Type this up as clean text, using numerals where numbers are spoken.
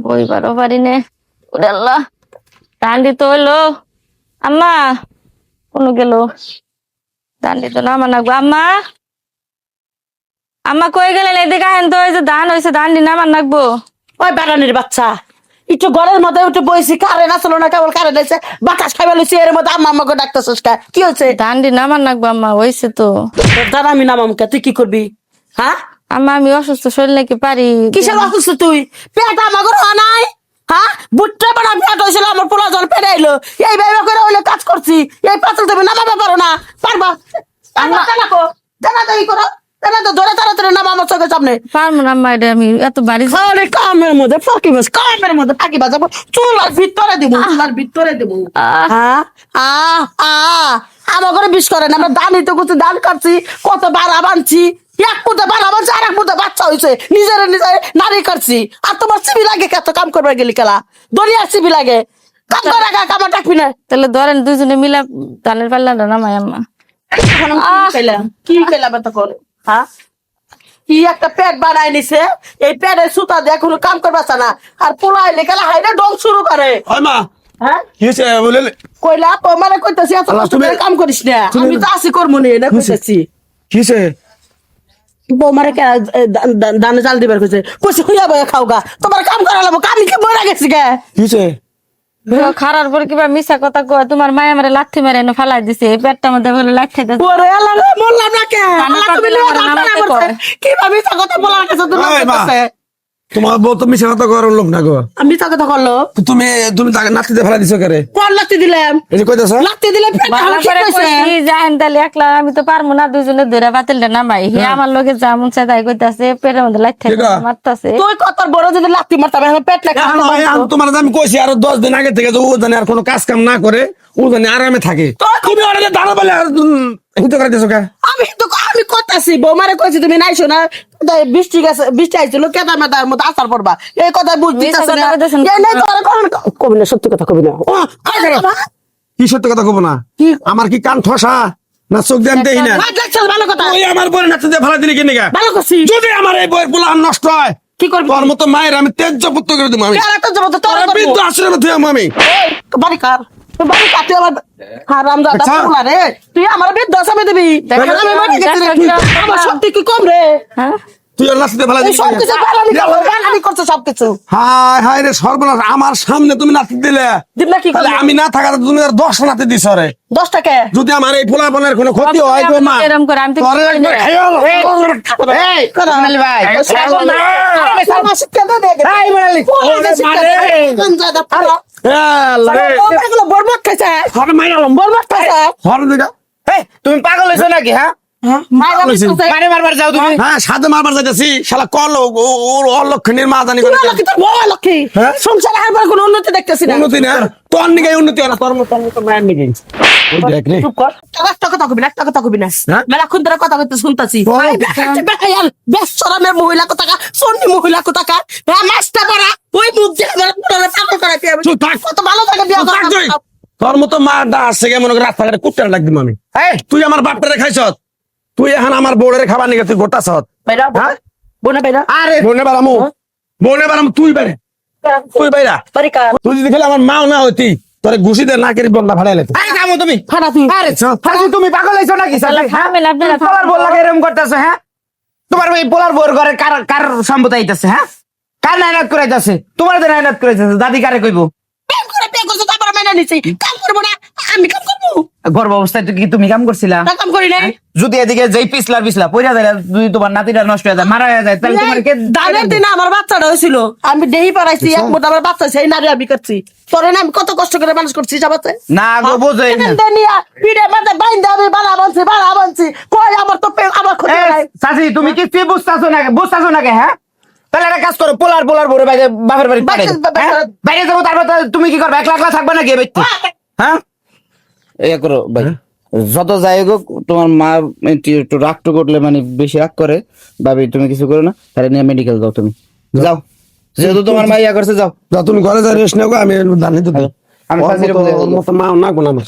বইবারও পারি নে। ওরে আল্লাহ, ডান্ডি তো হইলো। আম্মা কোনো গেল? ডান্ডি তো নামা নাগবো। আম্মা, আম্মা কই গেলেন? এদিকে আহেন তো, এই যে ধান হয়েছে, ডান্ডি নামান নাগবো। ওই বেড়ানির বাচ্চা একটু ঘরের মধ্যে উঠে বইছি, কারেন্ট আসলো না, কেবল কারেন্ট আছে, বাতাস খাইবা লইছি, এর মধ্যে আম্মা আমাকে ডাকতেছিস কা? কি হয়েছে? ডান্ডি নামান নাগবো আম্মা, হয়েছে তো। দাঁড়া, আমি নামামকে, তুই কি করবি? হ্যাঁ, আম্মা আমি অসুস্থ, শরীর নাকি পারি। কিসের অসুস্থ তুই? পেট আমাকে নাই? হ্যাঁ, বুটটা বাড়া পেট হয়েছিল, আমার পোলা জল পেটে আইলো, এই ভাবে করে হইলে কাজ করছি, এই পাতল তুমি নামাবে পারো না? পারবা? জানা তো ই করো, জানা তো ধরে তাড়াতাড়ি নামা আমার চোখের সামনে। পারবো না আম্মা, এটা আমি এত বাড়ি। আরে কামের মধ্যে ফাঁকি বাজ, কামের মধ্যে ফাঁকি বাজাবো, চুলার ভিতরে দিব, চুলার ভিতরে দিব। হ্যাঁ, আমার ঘরে বিষ করেন, আমরা দানি তো করছি, দান কাটছি, কত বাড়া বানছি, এক পুঁতে বাড়া বানছি, আর এক পুঁতে বাচ্চা হয়েছে, নিজের নারী কাটছি। আর তোমার সিবি লাগে কত কাম করবে গেলি খেলা, দরিয়ার সিবি লাগে, কাম করে কামার ডাকবি না। তাহলে ধরেন দুজনে মিলা ধানের পাল্লাটা নামাই আম্মা। কি খেলাম এত করে? হ্যাঁ, কি একটা পেট বানাই নিছে, এই পেটের সুতা দিয়ে কোনো কাম করবাছে না, আর পোলাই লেখালা হাইরে ডং শুরু করে। মা হ্যাঁ, কি হয়েছে বলে? কইলা মানে কইতাছি এত কষ্ট করে কাম করিস না, আমি তো আসি করবো নি না কইতাছি। কি হয়েছে? বৌমারে দানে জাল দিবার কইছে, কইছে হইয়া বয়া খাও গা, তোমার কাম করা লাগবো, আমি কি মরে গেছি গে? কি হয়েছে? খারার পর কিবা মিশা কথা কয়, তোমার মায়া মারে লাথি মারে এনে ফালাই দিছে, এই পেটটার মধ্যে বলে লাথি দিছে। ওরে আল্লাহ রে, বললাম না কে? রান্না আল্লাহ, করতে তুমি লাগবে, লিয়ে নামাতে রান্না করতে। কয়। কি ভাবি তা কথা বলা গেছে তুমি? ওই মা, তোমার বউ তো মিশা কথা করার লোক না গো। আমি তা কথা করলো, তো তুমি তুমি তাকে নাতিতে ফেলা দিছো কেরে? কোন লাত্তি দিলাম? এই যে কইতাছ লাত্তি দিলে পেট ভালো ভালো করে কইছে। কইছি, যাহেন তাহলে একলা আমি তো পারবো না, দুজনে ধরে বাতিলটা নামাই। হে আমার লগে যা মন চায় তাই কইতাছে, পেটের মধ্যে লাথি ঠিক আছে। মারতাছে। তুই কত বড় যদি লাত্তি মারতাম, এখন পেট লেখা তোমার আমি কইছি আরো 10 দিন আগে থেকে যে ও জানে আর কোনো কাজ কাম না করে, ও জানে আরামে থাকে। তুমি ওরে দাঁড়া বলে আর হিতে করে দিছো কে? আমি কথাছি বৌমারে কইছি তুমি নাইছো না, বৃষ্টি গেছে, বৃষ্টি আইছিল, কেদার মেদার মধ্যে আসার পড়বা, এই কথা বুঝতে মিছা কথা কইতাছেন। কবি না, সত্যি কথা কবি না। ও, আয় খারাপ। কি সত্য কথা কব না? কি? আমার কি কান ঠসা না চোখ দিয়ে দেই না? ভালো কথা, ওই আমার বউয়ের নাতিতে ফেলা দিলি কেন গা? ভালো করছি। যদি আমার এই বউয়ের পোলা নষ্ট হয়, কি করবি? তোর মতো মায়ের আমি তেজ্য পুত্র করে দেবো আমি। আর একটা জবাব তো তোর তোর বৃদ্ধ আশ্রমে তুই আমি। বাড়ি কার? তুই বাড়ি কার? তুই আমার হারাম দাদা আচ্ছা। পোলা রে, তুই আমার বৃদ্ধ আসামে দিবি? দেখা আমি মরে গেছি রে, দেখা আমার শক্তি কি কম রে? হ্যাঁ, তুই ওর নাতিতে ফেলা এই দিলি সবকিছু বানানি করছে সবকিছু। হায় হায় রে সর্বনাশ, আমার সামনে তুমি নাতি দিলে, দিব না কি তাহলে করবি? আমি না থাকার তুমি আর 10 নাতি দিছ রে। 10 টাকা যদি আমার এই পোলা বোনের কোনো ক্ষতি হয় গো মা, এরম করে আমি তো তোরে একবার খাইও। এই মোনালি ভাই, বরবাদ খাইছে, হরে মাইরালাম, বরবাদ খাইছে। হরে দিগা। তুমি পাগল হয়েছো নাকি? হ্যাঁ, মানে মারবার যাও তুমি? হ্যাঁ, সাথে মারবার যাইতেছি, শালা কল ওর অলক্ষণীর মা জানি করে। হ্যাঁ? সংসারে হারবার কোনো উন্নতি দেখতেছি না। উন্নতি না, তোর নিগে উন্নতি হয় না, তোর মতো মায়ের নিগে। ওই দেখ রে। চুপ কর, একটা কথা কবি না, একটা কথা কবি না। হ্যাঁ? মেলাক্ষণ ধরে কথা কইতে শুনতাছি। বল। বেশরমের মহিলা কোথাকার, সন্নি মহিলা কোথাকার, মাছটা পড়া, ওই মুখ দিয়ে আমার পুরো পাগল করে দিয়ে চুপ থাক। কত ভালো থাকে বিয়া থাক তুই। তোর মতো মা আসছে গে মনে করে রাস্তাঘাটে কুত্তার লাগ দিম আমি। এই, তুই আমার বাপটারে খাইছ, তুই এখন আমার বউরে খাবার নিগে তুই গোটাছ। বাইরা হ্যাঁ? বোনা বাইরা আরে বনে বারামু তুই বাইরে, তুই বাইরা। বাড়ি কার? তুই যদি খেলে আমার মাও না হইতি, তোরে ঘুষিতে নাকের বন্যা ভাড়াই লেতে। এই থামো তুমি। ফাটা তুই। আরে ফাজি, তুমি পাগল হয়েছো নাকি? থামেন আপনারা, পোলার বল লাগে এরকম করতেছে? হ্যাঁ, তোমার এই পোলার বউর ঘরে কার কার সম্পত্তি আইতাছে? হ্যাঁ, কার নাইনাত করাইতাছে? তোমার তো নাইনাত করাইতাছে, দাদি কারে কইবো? প্রেম করে বিয়ে করছো, তারপরে মেনে নিছি, কাম করবো না, আমি কাম করবো? গর্ভ অবস্থায় তো কি তুমি কাম করছিলা? না, কাম করি নাই। যদি এদিকে যেই পিছলা পইরা যায়, যদি তোমার নাতিটা নষ্ট হয়ে যায়, মারা হয়ে যায়, তাহলে তোমার কে? দানের দিনে আমার বাচ্চাটা হয়েছিল, আমি দেহি পারাইছি, এক মোটা আমার বাচ্চা সেই নারী আমি করছি, তোরে না আমি কত কষ্ট করে মানুষ করছি যাবাতে। না গো, বোঝোই না। পিড়ে মাঝে বাইন্দা আমি বাড়া বানছি, কই আমার তো আমার ক্ষতি নাই। চাচি, তুমি কি বুঝতেছো নাকি? হ্যাঁ, তাহলে একটা কাজ করো, পোলার বউরে বাইরে বাপের বাড়ি পাঠাই দাও। হ্যাঁ? বাইরে যাবো, তারপর তো তুমি কি করবে? একলা থাকবে নাকি এই বাড়িতে? হ্যাঁ, এই করো ভাই, যত যাই হোক তোমার মা একটু রাগটু করলে, মানে বেশি রাগ করে, ভাবি তুমি কিছু করো না, তাহলে নিয়ে মেডিকেল যাও, তুমি যাও, যেহেতু তোমার মা ইয়া করছে, যাও। যা তুমি ঘরে যা রেস্ট নেও গো, আমি জানি তো। আমি ফাজিরে বুঝাই বলবো। মতো মা না কোন আমার।